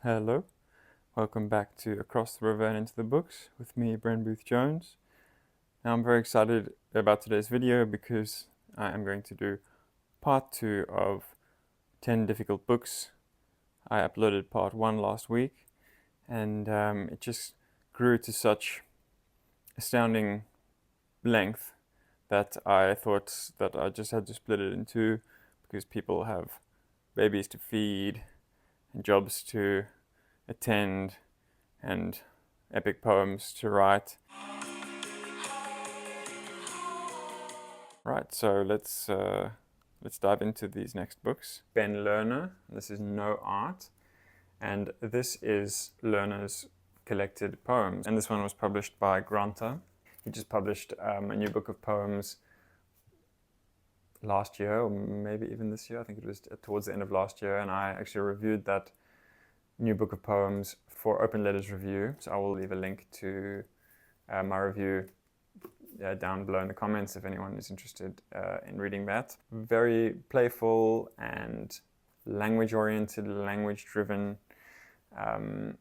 Hello, welcome back to Across the River and Into the Books with me, Bren Booth Jones. Now I'm very excited about today's video because I am going to do part 2 of 10 difficult books. I uploaded part 1 last week and it just grew to such astounding length that I thought that I just had to split it in two because people have babies to feed and jobs to attend and epic poems to write. Right, so let's dive into these next books. Ben Lerner, this is No Art, and this is Lerner's collected poems, and this one was published by Granta. He just published a new book of poems last year, or maybe even this year. I think it was towards the end of last year, and I actually reviewed that new book of poems for Open Letters Review. So I will leave a link to my review down below in the comments if anyone is interested in reading that. Very playful and language-oriented, language-driven. I'm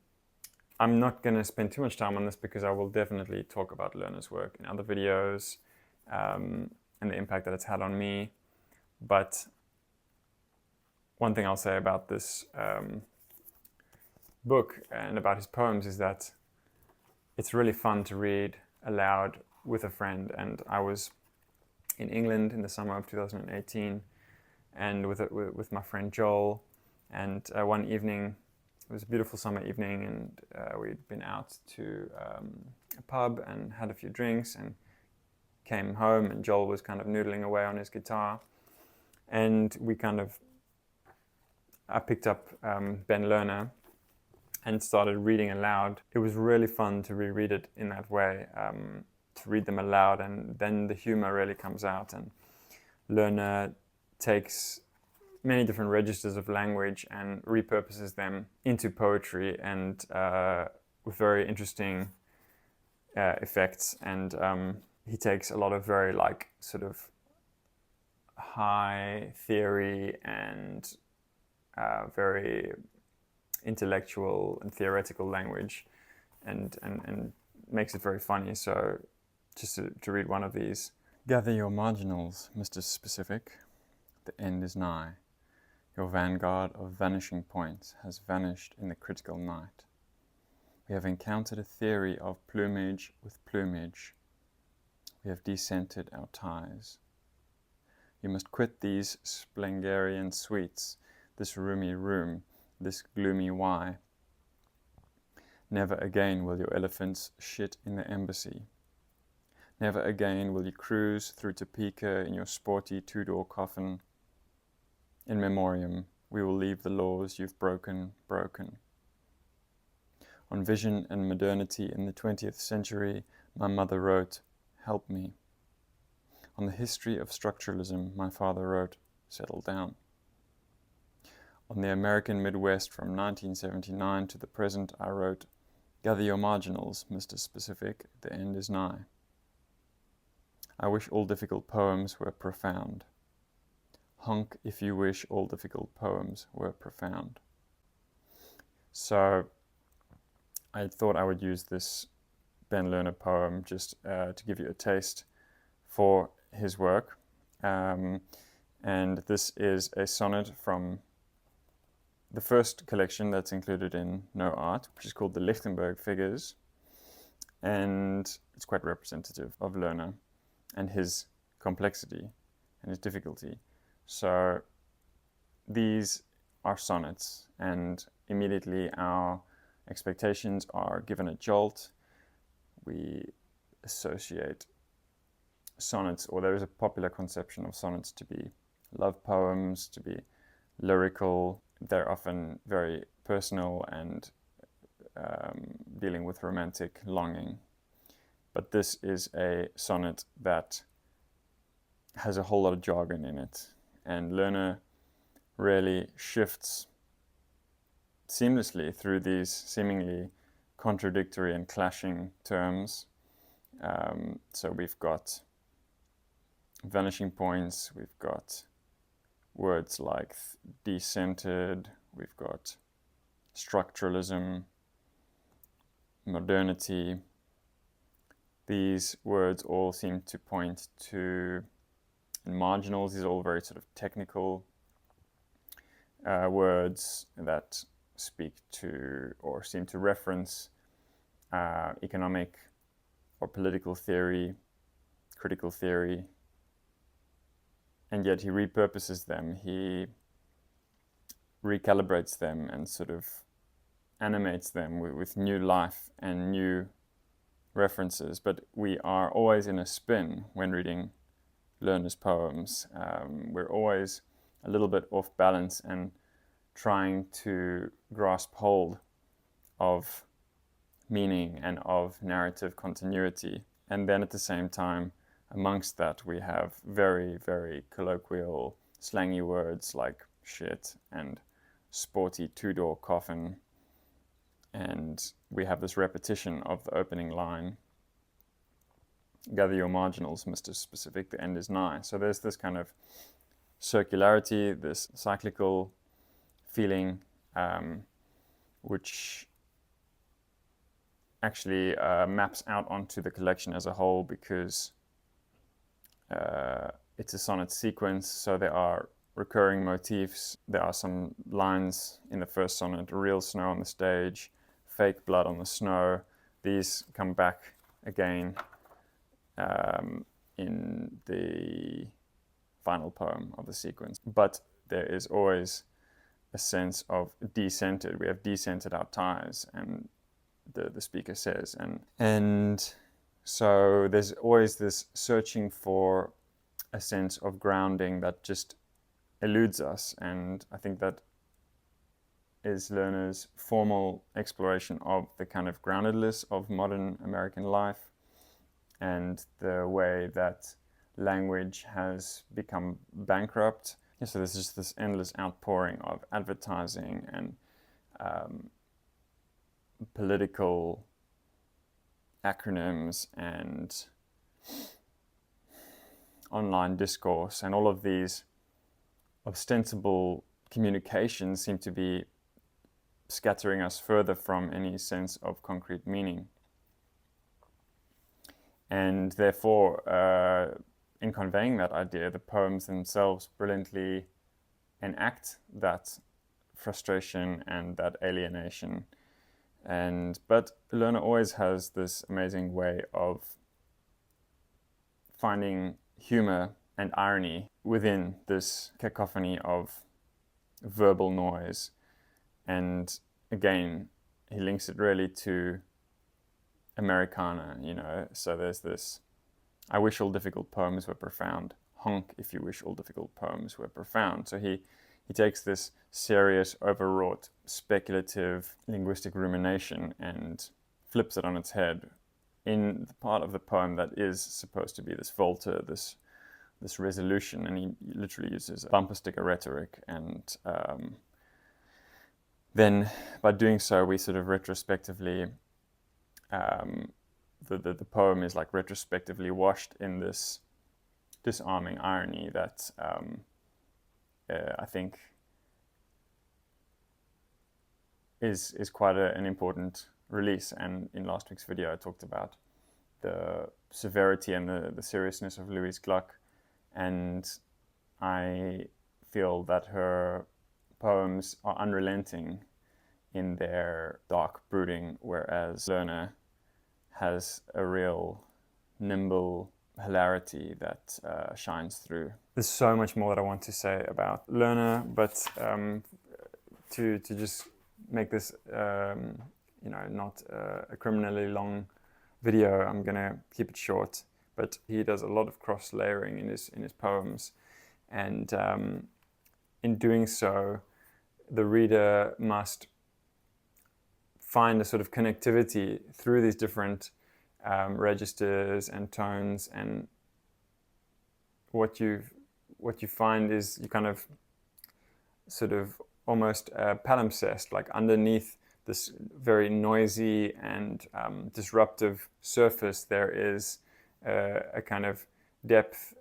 not going to spend too much time on this because I will definitely talk about Lerner's work in other videos and the impact that it's had on me. But one thing I'll say about this book and about his poems is that it's really fun to read aloud with a friend. And I was in England in the summer of 2018 and with my friend Joel, and one evening, it was a beautiful summer evening, and we'd been out to a pub and had a few drinks and came home, and Joel was kind of noodling away on his guitar, and I picked up Ben Lerner and started reading aloud. It was really fun to reread it in that way, to read them aloud, and then the humor really comes out. And Lerner takes many different registers of language and repurposes them into poetry, and with very interesting effects. And he takes a lot of very sort of high theory and very intellectual and theoretical language and makes it very funny. So just to read one of these. Gather your marginals, Mr. Specific. The end is nigh. Your vanguard of vanishing points has vanished in the critical night. We have encountered a theory of plumage with plumage. We have descented our ties. You must quit these Splengerian suites, this roomy room, this gloomy why. Never again will your elephants shit in the embassy. Never again will you cruise through Topeka in your sporty two-door coffin. In memoriam, we will leave the laws you've broken. On vision and modernity in the 20th century, my mother wrote, "Help me." On the history of structuralism, my father wrote, "Settle down." On the American Midwest from 1979 to the present, I wrote, "Gather your marginals, Mr. Specific, the end is nigh." I wish all difficult poems were profound. Honk if you wish all difficult poems were profound. So I thought I would use this Ben Lerner poem just to give you a taste for his work. And this is a sonnet from the first collection that's included in No Art, which is called the Lichtenberg Figures. And it's quite representative of Lerner and his complexity and his difficulty. So these are sonnets, and immediately our expectations are given a jolt. We associate sonnets, or there is a popular conception of sonnets to be love poems, to be lyrical. They're often very personal and dealing with romantic longing. But this is a sonnet that has a whole lot of jargon in it, and Lerner really shifts seamlessly through these seemingly contradictory and clashing terms. So we've got vanishing points, we've got words like decentered, we've got structuralism, modernity. These words all seem to point to, in marginals, these are all very sort of technical words that speak to or seem to reference economic or political theory, critical theory, and yet he repurposes them, he recalibrates them and sort of animates them with new life and new references. But we are always in a spin when reading Lerner's poems. We're always a little bit off balance and trying to grasp hold of meaning and of narrative continuity. And then at the same time, amongst that, we have very, very colloquial, slangy words like shit and sporty two-door coffin. And we have this repetition of the opening line, gather your marginals, Mr. Specific, the end is nigh. So there's this kind of circularity, this cyclical feeling, which actually maps out onto the collection as a whole, because it's a sonnet sequence, so there are recurring motifs. There are some lines in the first sonnet, real snow on the stage, fake blood on the snow. These come back again in the final poem of the sequence. But there is always a sense of decentered. We have decentered our ties, and the speaker says. And so there's always this searching for a sense of grounding that just eludes us. And I think that is Lerner's formal exploration of the kind of groundedness of modern American life and the way that language has become bankrupt. Yeah, so there's just this endless outpouring of advertising and political acronyms and online discourse, and all of these ostensible communications seem to be scattering us further from any sense of concrete meaning. And therefore, in conveying that idea, the poems themselves brilliantly enact that frustration and that alienation. But Lerner always has this amazing way of finding humor and irony within this cacophony of verbal noise. And again, he links it really to Americana, you know. So there's this, I wish all difficult poems were profound. Honk if you wish all difficult poems were profound. So he takes this serious, overwrought, speculative linguistic rumination and flips it on its head in the part of the poem that is supposed to be this Volta, this resolution, and he literally uses bumper sticker rhetoric. And then by doing so, we sort of retrospectively, the poem is like retrospectively washed in this disarming irony that I think is quite an important release. And in last week's video, I talked about the severity and the seriousness of Louise Glück, and I feel that her poems are unrelenting in their dark brooding, whereas Lerner has a real nimble hilarity that shines through. There's so much more that I want to say about Lerner, but to just make this not a criminally long video, I'm gonna keep it short. But he does a lot of cross layering in his poems, and in doing so, the reader must find a sort of connectivity through these different registers and tones. And what you find is you kind of sort of almost palimpsest, like underneath this very noisy and disruptive surface, there is a kind of depth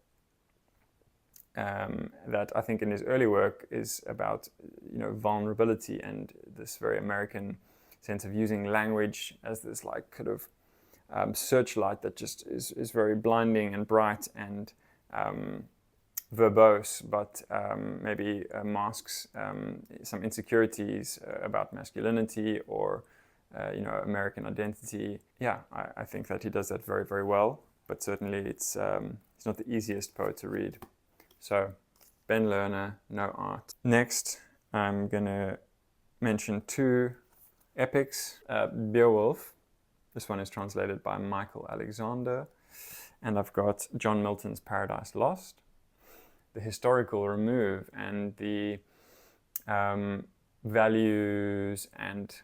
that I think in his early work is about, vulnerability and this very American sense of using language as this like kind of searchlight that just is very blinding and bright and verbose, but maybe masks some insecurities about masculinity or American identity. Yeah, I think that he does that very, very well. But certainly it's not the easiest poet to read. So Ben Lerner, No Art. Next, I'm gonna mention two epics. Beowulf. This one is translated by Michael Alexander. And I've got John Milton's Paradise Lost. The historical remove and the values and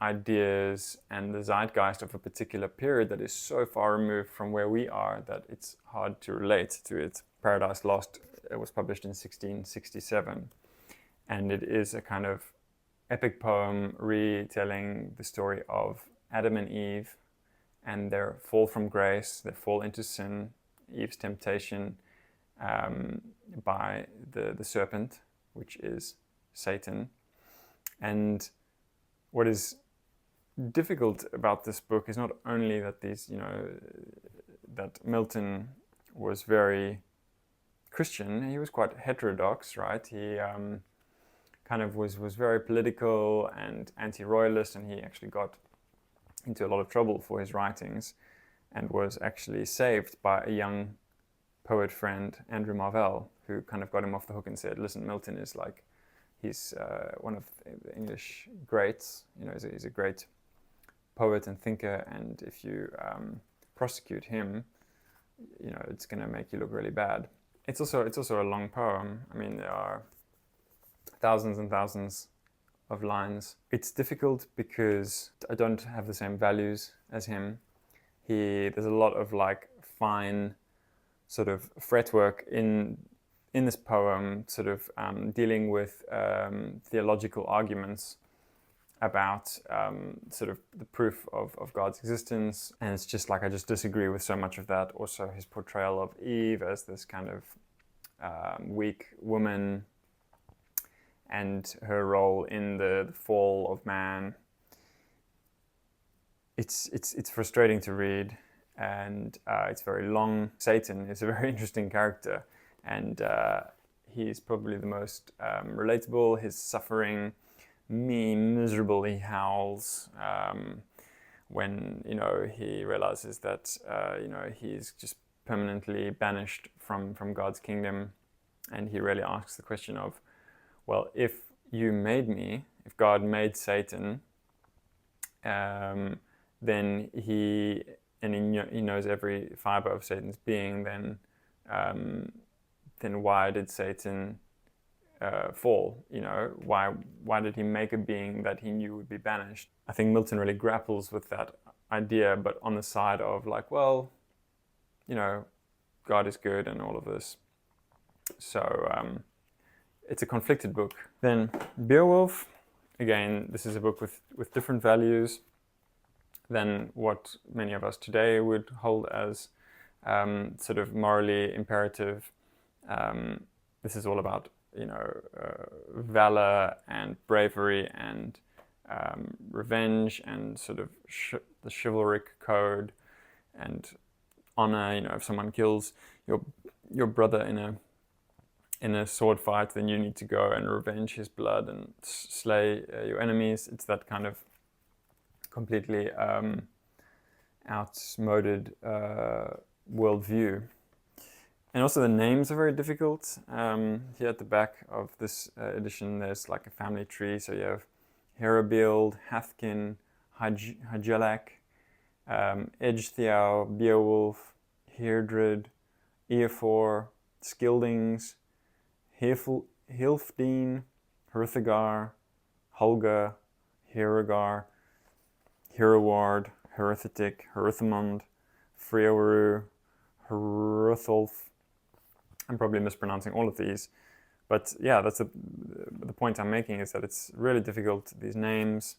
ideas and the zeitgeist of a particular period that is so far removed from where we are that it's hard to relate to it. Paradise Lost, it was published in 1667, and it is a kind of epic poem retelling the story of Adam and Eve and their fall from grace, their fall into sin, Eve's temptation by the serpent, which is Satan. And what is difficult about this book is not only that that Milton was very Christian. He was quite heterodox, right? He kind of was very political and anti-royalist, and he actually got into a lot of trouble for his writings and was actually saved by a young poet friend, Andrew Marvell, who kind of got him off the hook and said, listen, Milton is like, he's one of the English greats, he's a great poet and thinker, and if you prosecute him, it's going to make you look really bad. It's also a long poem. I mean, there are thousands and thousands of lines. It's difficult because I don't have the same values as him. There's a lot of like fine sort of fretwork in this poem, sort of dealing with theological arguments about sort of the proof of God's existence. And it's just like, I just disagree with so much of that. Also his portrayal of Eve as this kind of weak woman and her role in the fall of man. It's frustrating to read, and it's very long. Satan is a very interesting character, and he's probably the most relatable. His suffering, me miserable, he howls when he realizes that he's just permanently banished from God's kingdom, and he really asks the question of, well, if you made me, if God made Satan, then he knows every fiber of Satan's being, then why did Satan fall? Why did he make a being that he knew would be banished? I think Milton really grapples with that idea, but on the side of like, well, God is good and all of this. So it's a conflicted book. Then Beowulf, again, this is a book with different values than what many of us today would hold as sort of morally imperative. This is all about valor and bravery and revenge and sort of the chivalric code and honor. If someone kills your brother in a sword fight, then you need to go and revenge his blood and slay your enemies. It's that kind of completely outmoded worldview. And also the names are very difficult. Here at the back of this edition, there's like a family tree. So you have Herobild, Hathkin, Hygelac, Edgethiau, Beowulf, Heardred, Eofor, Skildings, Hilfdene, Hrothgar, Holga, Herogar, Hereward, Herethetic, Herethmond, Freoru, Hrutholf. I'm probably mispronouncing all of these, but yeah, that's the point I'm making, is that it's really difficult, these names.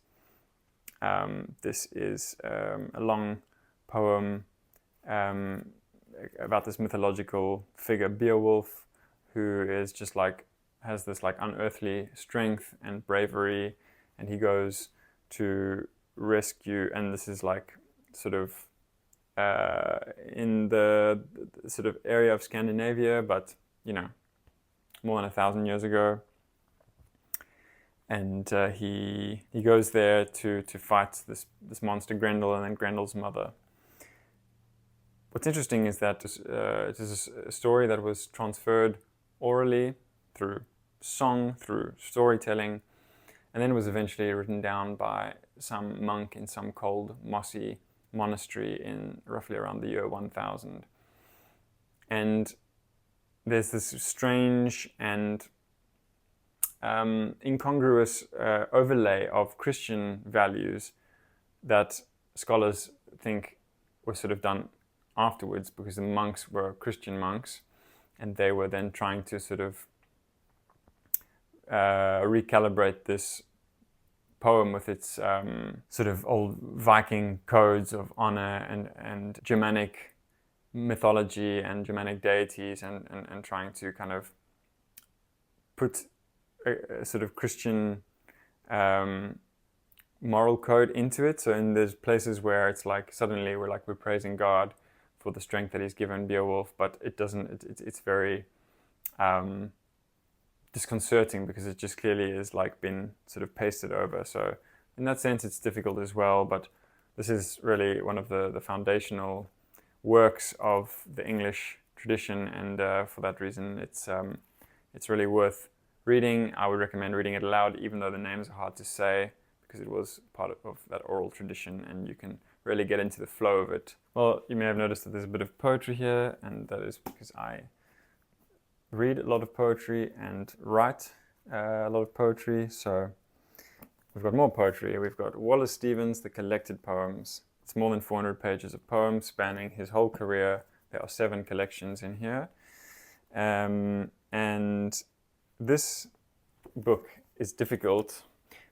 This is a long poem about this mythological figure Beowulf, who is just like, has this like unearthly strength and bravery, and he goes to rescue, and this is like sort of in the sort of area of Scandinavia, but more than 1,000 years ago. And he goes there to fight this monster Grendel, and then Grendel's mother. What's interesting is that it is a story that was transferred orally through song, through storytelling, and then was eventually written down by some monk in some cold, mossy monastery in roughly around the year 1000. And there's this strange and incongruous overlay of Christian values that scholars think was sort of done afterwards, because the monks were Christian monks, and they were then trying to sort of recalibrate this poem with its sort of old Viking codes of honor and Germanic mythology and Germanic deities, and trying to kind of put a sort of Christian moral code into it. So in there's places where it's like suddenly we're praising God for the strength that he's given Beowulf, but it doesn't. It's very disconcerting, because it just clearly is like been sort of pasted over. So in that sense, it's difficult as well. But this is really one of the foundational works of the English tradition, and for that reason, it's really worth reading. I would recommend reading it aloud, even though the names are hard to say, because it was part of that oral tradition, and you can really get into the flow of it. Well, you may have noticed that there's a bit of poetry here, and that is because I read a lot of poetry and write a lot of poetry. So we've got more poetry. We've got Wallace Stevens, The Collected Poems. It's more than 400 pages of poems spanning his whole career. There are 7 collections in here. And this book is difficult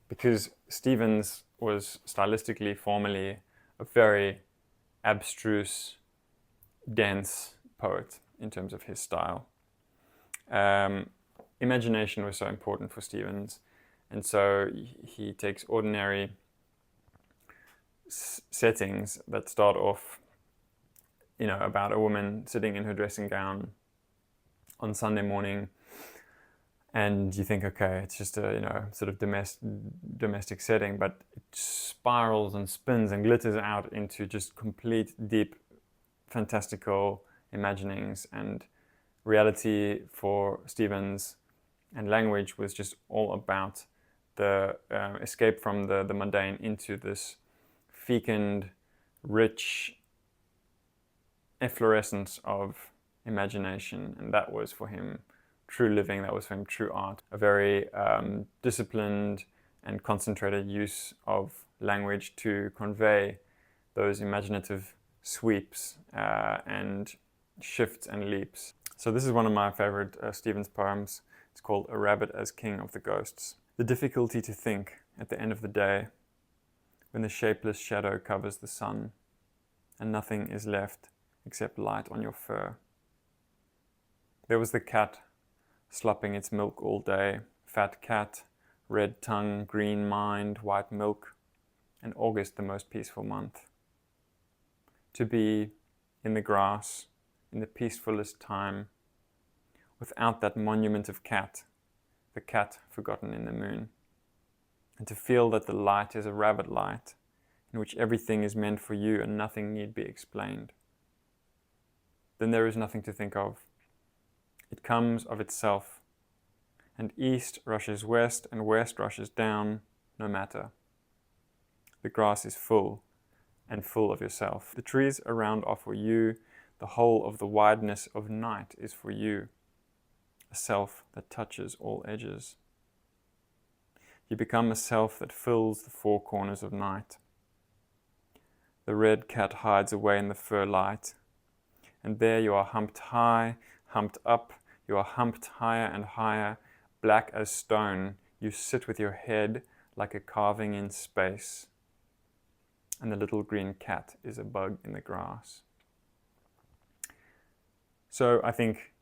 because Stevens was stylistically, formally, a very abstruse, dense poet in terms of his style. Imagination was so important for Stevens, and so he takes ordinary settings that start off, about a woman sitting in her dressing gown on Sunday morning, and you think, okay, it's just a sort of domestic setting, but it spirals and spins and glitters out into just complete, deep, fantastical imaginings. And reality for Stevens and language was just all about the escape from the mundane into this fecund, rich efflorescence of imagination. And that was for him true living, that was for him true art. A very disciplined and concentrated use of language to convey those imaginative sweeps and shifts and leaps. So this is one of my favorite Stevens poems. It's called A Rabbit as King of the Ghosts. The difficulty to think at the end of the day, when the shapeless shadow covers the sun and nothing is left except light on your fur. There was the cat slopping its milk all day, fat cat, red tongue, green mind, white milk, and August the most peaceful month. To be in the grass, in the peacefulest time, without that monument of cat, the cat forgotten in the moon, and to feel that the light is a rabbit light, in which everything is meant for you and nothing need be explained. Then there is nothing to think of. It comes of itself, and east rushes west and west rushes down, no matter. The grass is full, and full of yourself. The trees around are for you. The whole of the wideness of night is for you, a self that touches all edges. You become a self that fills the four corners of night. The red cat hides away in the fur light, and there you are humped high, humped up, you are humped higher and higher, black as stone, you sit with your head like a carving in space, and the little green cat is a bug in the grass. So I think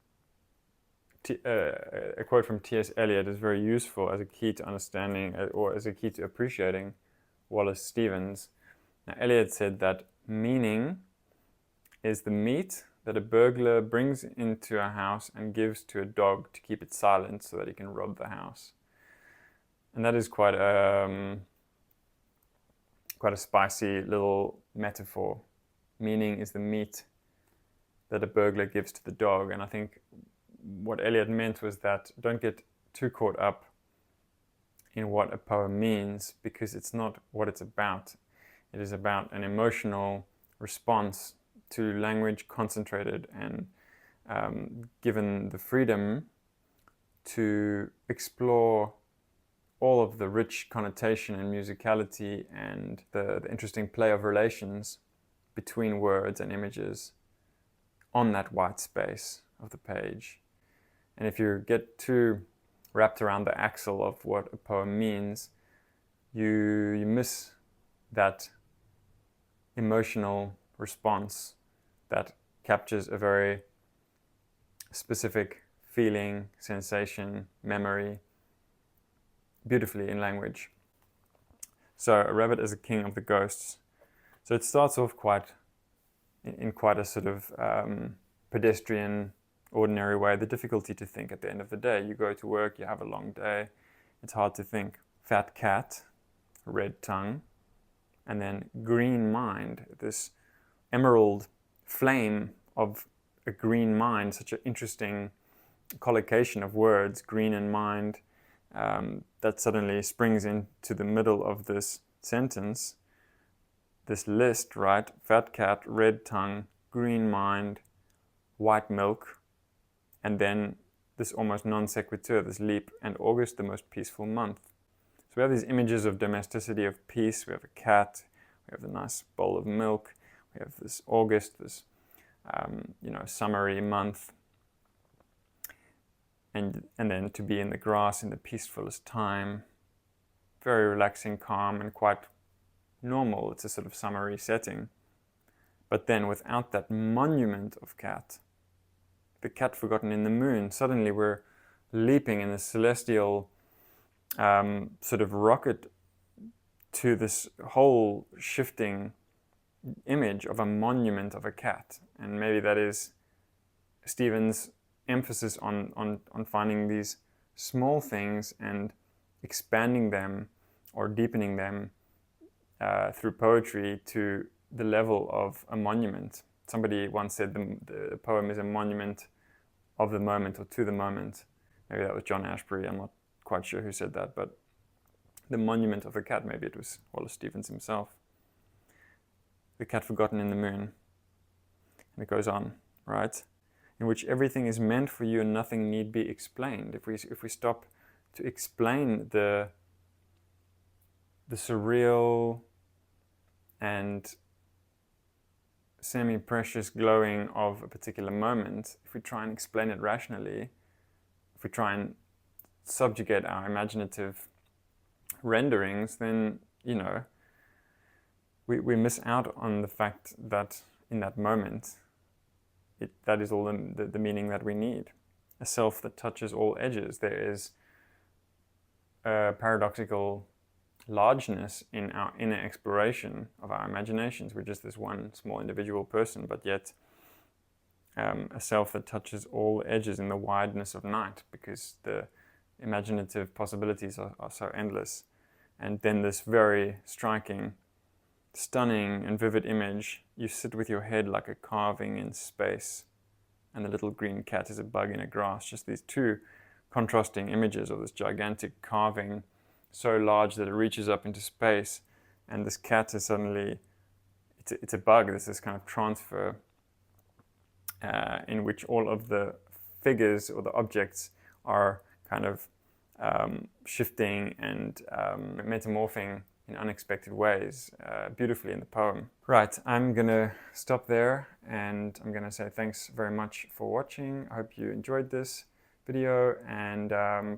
a quote from T.S. Eliot is very useful as a key to understanding or as a key to appreciating Wallace Stevens. Now, Eliot said that meaning is the meat that a burglar brings into a house and gives to a dog to keep it silent so that he can rob the house. And that is quite a spicy little metaphor. Meaning is the meat that a burglar gives to the dog. And I think what Eliot meant was that don't get too caught up in what a poem means, because it's not what it's about. It is about an emotional response to language concentrated and given the freedom to explore all of the rich connotation and musicality and the interesting play of relations between words and images on that white space of the page. And if you get too wrapped around the axle of what a poem means, you miss that emotional response that captures a very specific feeling, sensation, memory beautifully in language. So a rabbit as a king of the ghosts. So it starts off in quite a sort of pedestrian, ordinary way. The difficulty to think at the end of the day. You go to work, you have a long day, it's hard to think. Fat cat, red tongue, and then green mind, this emerald flame of a green mind, such an interesting collocation of words, green and mind, that suddenly springs into the middle of this sentence, this list, right? Fat cat, red tongue, green mind, white milk, and then this almost non sequitur, this leap, and August, the most peaceful month. So we have these images of domesticity, of peace. We have a cat, we have the nice bowl of milk, we have this August, this summery month, and then to be in the grass in the peacefulest time, very relaxing, calm, and quite normal. It's a sort of summery setting. But then without that monument of cat, the cat forgotten in the moon, suddenly we're leaping in the celestial sort of rocket to this whole shifting image of a monument of a cat. And maybe that is Stevens' emphasis on finding these small things and expanding them or deepening them through poetry to the level of a monument. Somebody once said the poem is a monument of the moment or to the moment. Maybe that was John Ashbery, I'm not quite sure who said that, but the monument of the cat, maybe it was Wallace Stevens himself. The cat forgotten in the moon. And it goes on, right? In which everything is meant for you and nothing need be explained. If we stop to explain the surreal and semi-precious glowing of a particular moment, if we try and explain it rationally, if we try and subjugate our imaginative renderings, then, we miss out on the fact that in that moment, that is all the meaning that we need. A self that touches all edges. There is a paradoxical largeness in our inner exploration of our imaginations. We're just this one small individual person, but yet a self that touches all edges in the wideness of night, because the imaginative possibilities are so endless. And then this very striking, stunning and vivid image, you sit with your head like a carving in space, and the little green cat is a bug in a grass. Just these two contrasting images of this gigantic carving, so large that it reaches up into space, and this cat is suddenly, it's a bug. There's this kind of transfer in which all of the figures or the objects are kind of shifting and metamorphing in unexpected ways, beautifully in the poem. Right, I'm gonna stop there, and I'm gonna say thanks very much for watching. I hope you enjoyed this video, and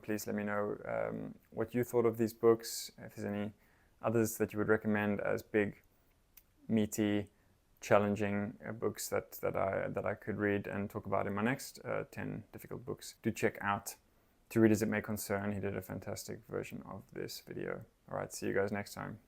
please let me know what you thought of these books, if there's any others that you would recommend as big, meaty, challenging books that I could read and talk about in my next 10 difficult books. Do check out To Readers It May Concern. He did a fantastic version of this video. All right, see you guys next time.